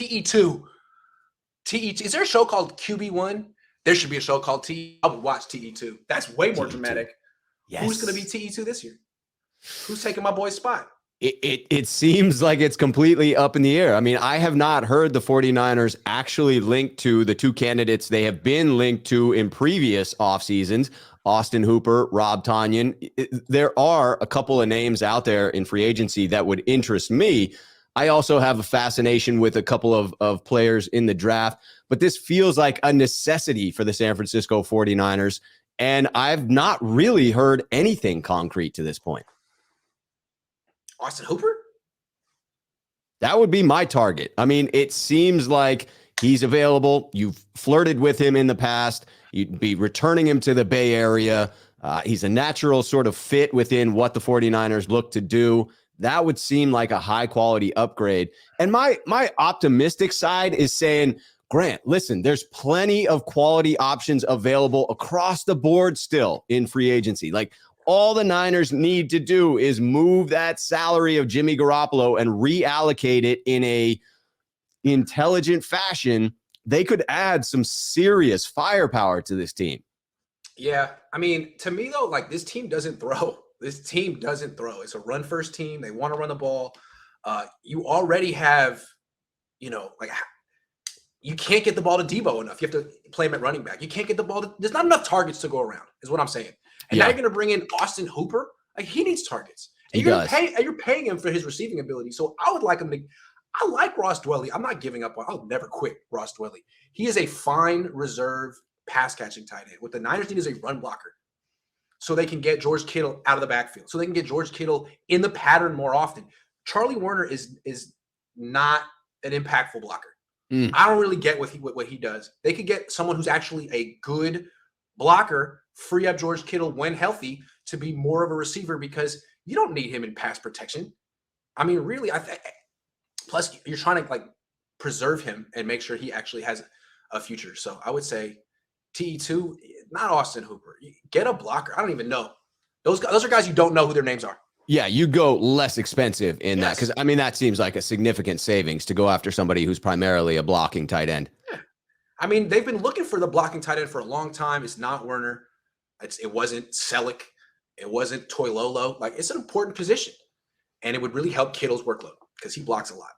TE2. TE2. Is there a show called QB1? There should be a show called TE. I would watch TE2. That's way more dramatic. Yes. Who's going to be TE2 this year? Who's taking my boy's spot? It seems like it's completely up in the air. I mean, I have not heard the 49ers actually linked to the two candidates they have been linked to in previous off seasons, Austin Hooper, Rob Tonyan. There are a couple of names out there in free agency that would interest me. I also have a fascination with a couple of players in the draft, but this feels like a necessity for the San Francisco 49ers, and I've not really heard anything concrete to this point. Austin Hooper? That would be my target. I mean, it seems like he's available. You've flirted with him in the past. You'd be returning him to the Bay Area. He's a natural sort of fit within what the 49ers look to do. That would seem like a high-quality upgrade. And my optimistic side is saying, Grant, listen, there's plenty of quality options available across the board still in free agency. Like, all the Niners need to do is move that salary of Jimmy Garoppolo and reallocate it in a intelligent fashion. They could add some serious firepower to this team. Yeah. I mean, to me, though, like, this team doesn't throw. This team doesn't throw. It's a run-first team. They want to run the ball. You already have, like, you can't get the ball to Debo enough. You have to play him at running back. You can't get the ball. There's not enough targets to go around, is what I'm saying. And now you're going to bring in Austin Hooper. Like, he needs targets. And you're paying him for his receiving ability. So I would like him to – I like Ross Dwelley. I'm not giving up on – I'll never quit Ross Dwelley. He is a fine reserve pass-catching tight end. What the Niners need is a run blocker so they can get George Kittle out of the backfield, so they can get George Kittle in the pattern more often. Charlie Warner is not an impactful blocker. I don't really get what he does. They could get someone who's actually a good blocker, free up George Kittle when healthy to be more of a receiver, because you don't need him in pass protection. I mean, really, plus you're trying to, like, preserve him and make sure he actually has a future. So I would say TE2, not Austin Hooper. Get a blocker. I don't even know. Those are guys you don't know who their names are. Yeah, you go less expensive in that, because, I mean, that seems like a significant savings to go after somebody who's primarily a blocking tight end. Yeah. I mean, they've been looking for the blocking tight end for a long time. It's not Werner. It wasn't Selleck. It wasn't Toilolo. Like, it's an important position, and it would really help Kittle's workload because he blocks a lot.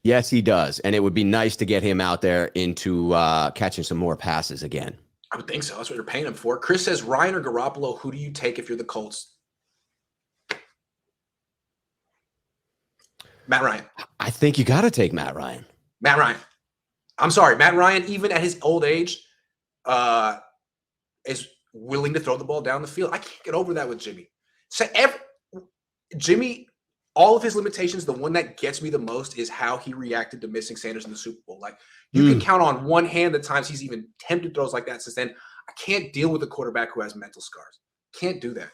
Yes, he does, and it would be nice to get him out there into catching some more passes again. I would think so. That's what you're paying him for. Chris says, Ryan or Garoppolo, who do you take if you're the Colts? Matt Ryan. I think you got to take Matt Ryan. Matt Ryan. I'm sorry. Matt Ryan, even at his old age, is willing to throw the ball down the field. I can't get over that with Jimmy. So Jimmy, all of his limitations, the one that gets me the most is how he reacted to missing Sanders in the Super Bowl. Like, you can count on one hand the times he's even attempted throws like that since then. I can't deal with a quarterback who has mental scars. Can't do that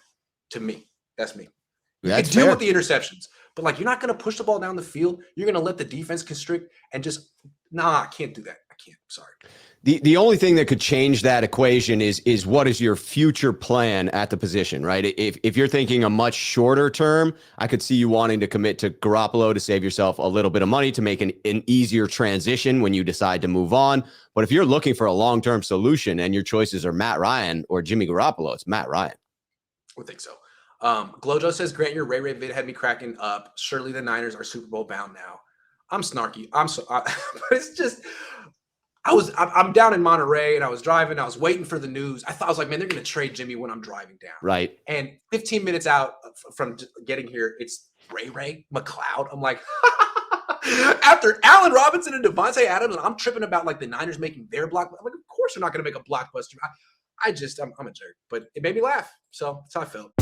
to me. That's me. You can deal with the interceptions, but, like, you're not going to push the ball down the field. You're going to let the defense constrict and just, I can't do that. I can't. Sorry. The only thing that could change that equation is what is your future plan at the position, right? If you're thinking a much shorter term, I could see you wanting to commit to Garoppolo to save yourself a little bit of money to make an easier transition when you decide to move on. But if you're looking for a long-term solution and your choices are Matt Ryan or Jimmy Garoppolo, it's Matt Ryan. I would think so. Glojo says, Grant, your Ray vid had me cracking up. Surely the Niners are Super Bowl bound now. I'm snarky. But it's just, I'm down in Monterey and I was driving. I was waiting for the news. I was like, man, they're going to trade Jimmy when I'm driving down. Right. And 15 minutes out from getting here, it's Ray McLeod. I'm like, after Allen Robinson and Devontae Adams, I'm tripping about, like, the Niners making their block. I'm like, of course they're not going to make a blockbuster. I'm a jerk, but it made me laugh. So that's how I felt.